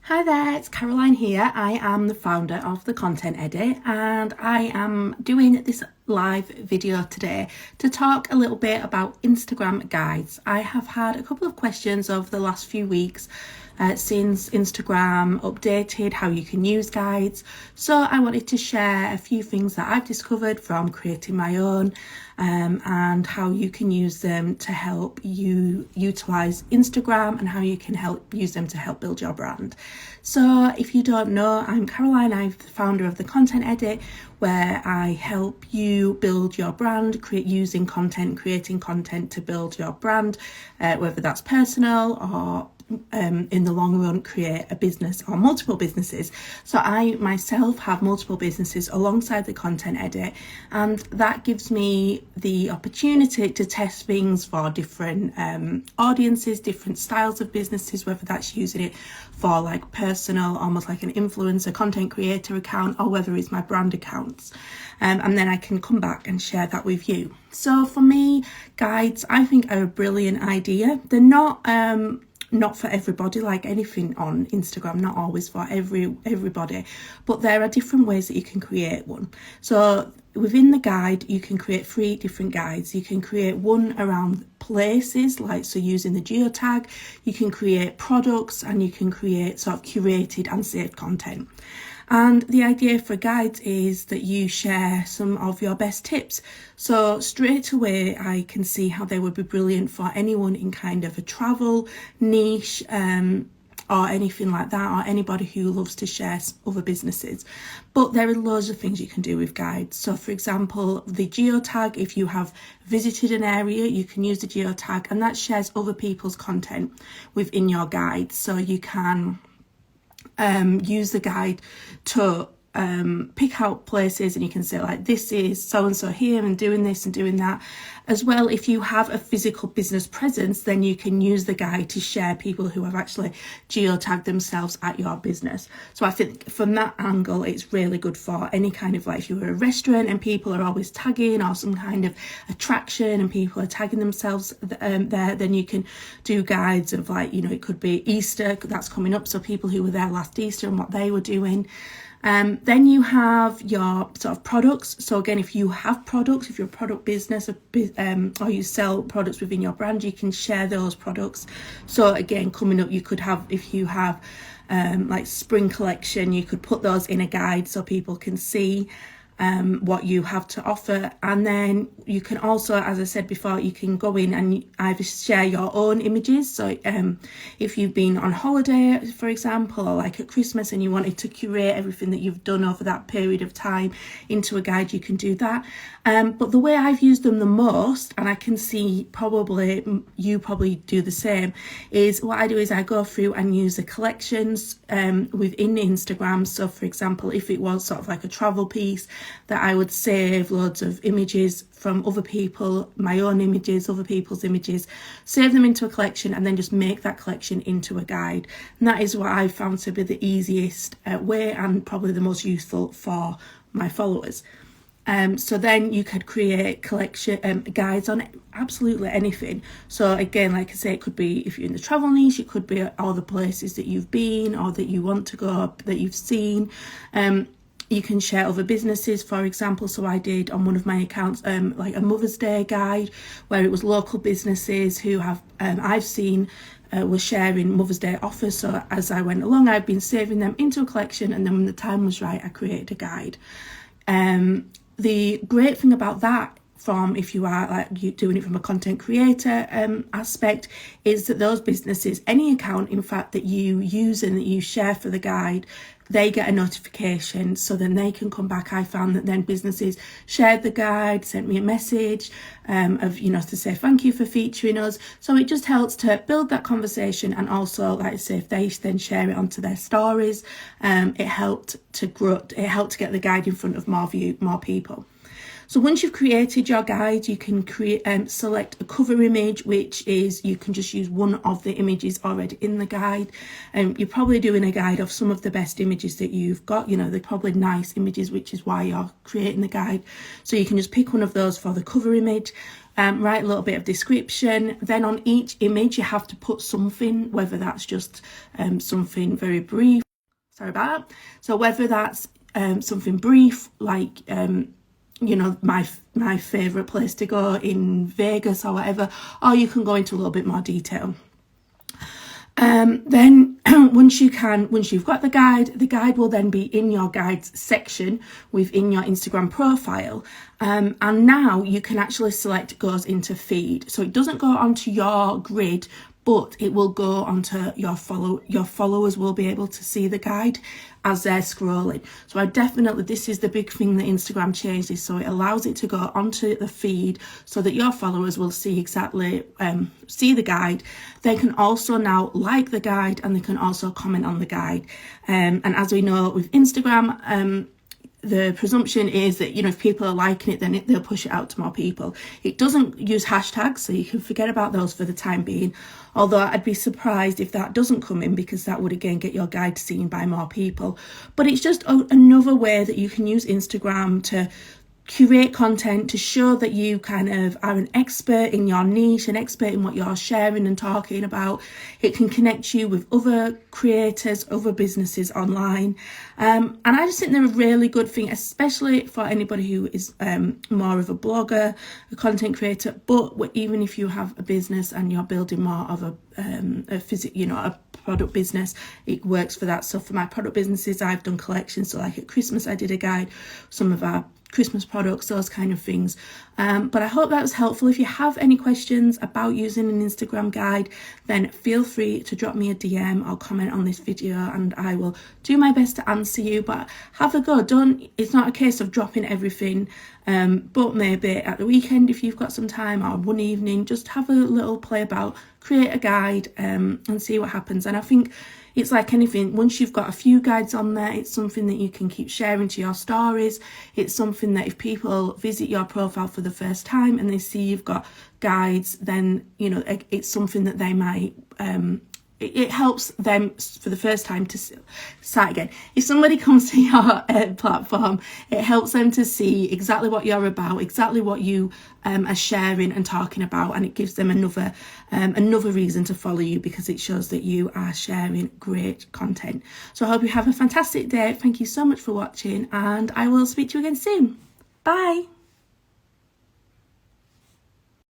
Hi there, it's Caroline here. I am the founder of The Content Edit and I am doing this live video today to talk a little bit about Instagram guides. I have had a couple of questions over the last few weeks since Instagram updated how you can use guides. So I wanted to share a few things that I've discovered from creating my own and how you can use them to help you utilize Instagram and how you can use them to help build your brand. So if you don't know, I'm Caroline. I'm the founder of The Content Edit, where I help you build your brand, creating content to build your brand, whether that's personal or in the long run create a business or multiple businesses. So I myself have multiple businesses alongside The Content Edit, and that gives me the opportunity to test things for different audiences, different styles of businesses, whether that's using it for like personal, almost like an influencer content creator account, or whether it's my brand accounts. And then I can come back and share that with you. So for me, guides I think are a brilliant idea. They're not for everybody, like anything on Instagram, not always for everybody, but there are different ways that you can create one. So within the guide, you can create 3 different guides. You can create one around places, like so using the geotag, you can create products, and you can create sort of curated and saved content. And the idea for guides is that you share some of your best tips. So straight away, I can see how they would be brilliant for anyone in kind of a travel niche, or anything like that, or anybody who loves to share other businesses. But there are loads of things you can do with guides. So for example, the geotag, if you have visited an area, you can use the geotag, and that shares other people's content within your guide. So you can use the guide to pick out places, and you can say like, this is so and so here and doing this and doing that. As well, if you have a physical business presence, then you can use the guide to share people who have actually geotagged themselves at your business. So I think from that angle, it's really good for any kind of, like if you were a restaurant and people are always tagging, or some kind of attraction and people are tagging themselves there, then you can do guides of, like, you know, it could be Easter that's coming up, so people who were there last Easter and what they were doing. Then you have your sort of products. So again, if you have products, if you're a product business, or you sell products within your brand, you can share those products. So again, coming up, you could have, if you have like spring collection, you could put those in a guide so people can see what you have to offer. And then you can also, as I said before, you can go in and either share your own images. So if you've been on holiday, for example, or like at Christmas, and you wanted to curate everything that you've done over that period of time into a guide, you can do that. But the way I've used them the most, and I can see you probably do the same, is what I do is I go through and use the collections within Instagram. So for example, if it was sort of like a travel piece, that I would save loads of images from other people, my own images, other people's images, save them into a collection, and then just make that collection into a guide. And that is what I've found to be the easiest way, and probably the most useful for my followers. So then you could create collection guides on absolutely anything. So again, like I say, it could be, if you're in the travel niche, it could be all the places that you've been or that you want to go, that you've seen. You can share other businesses, for example. So I did on one of my accounts like a Mother's Day guide, where it was local businesses who have I've seen were sharing Mother's Day offers. So as I went along, I've been saving them into a collection, and then when the time was right, I created a guide. The great thing about that, from if you are like you doing it from a content creator aspect, is that those businesses, any account in fact that you use and that you share for the guide, they get a notification, so then they can come back. I found that then businesses shared the guide, sent me a message of, you know, to say thank you for featuring us. So it just helps to build that conversation, and also, like I say, if they then share it onto their stories, it helped to get the guide in front of more people. So once you've created your guide, you can select a cover image, which is, you can just use one of the images already in the guide. You're probably doing a guide of some of the best images that you've got. You know, they're probably nice images, which is why you're creating the guide. So you can just pick one of those for the cover image. write a little bit of description. Then on each image you have to put something, whether that's just something very brief, sorry about that. So whether that's something brief like you know, my favorite place to go in Vegas or whatever, or you can go into a little bit more detail. Then once you've got the guide will then be in your guides section within your Instagram profile. And now you can actually select goes into feed. So it doesn't go onto your grid, but it will go onto your followers will be able to see the guide as they're scrolling. So this is the big thing that Instagram changed, is so it allows it to go onto the feed so that your followers will see exactly, see the guide. They can also now like the guide, and they can also comment on the guide. And as we know with Instagram, the presumption is that, you know, if people are liking it, then they'll push it out to more people. It doesn't use hashtags, so you can forget about those for the time being. Although I'd be surprised if that doesn't come in, because that would again get your guide seen by more people. But it's just another way that you can use Instagram to curate content, to show that you kind of are an expert in your niche, an expert in what you're sharing and talking about. It can connect you with other creators, other businesses online. And I just think they're a really good thing, especially for anybody who is more of a blogger, a content creator. But even if you have a business and you're building more of a product business, it works for that. So for my product businesses, I've done collections. So like at Christmas, I did a guide, some of our Christmas products, those kind of things. But I hope that was helpful. If you have any questions about using an Instagram guide, then feel free to drop me a DM or comment on this video, and I will do my best to answer you. But have a go. It's not a case of dropping everything, but maybe at the weekend, if you've got some time, or one evening, just have a little play about, create a guide, and see what happens. And I think it's like anything, once you've got a few guides on there, it's something that you can keep sharing to your stories. It's something that if people visit your profile for the first time and they see you've got guides, then, you know, it's something that they might, it helps them for the first time to start again. If somebody comes to your platform, it helps them to see exactly what you're about, exactly what you are sharing and talking about, and it gives them another reason to follow you, because it shows that you are sharing great content. So I hope you have a fantastic day. Thank you so much for watching, and I will speak to you again soon. Bye.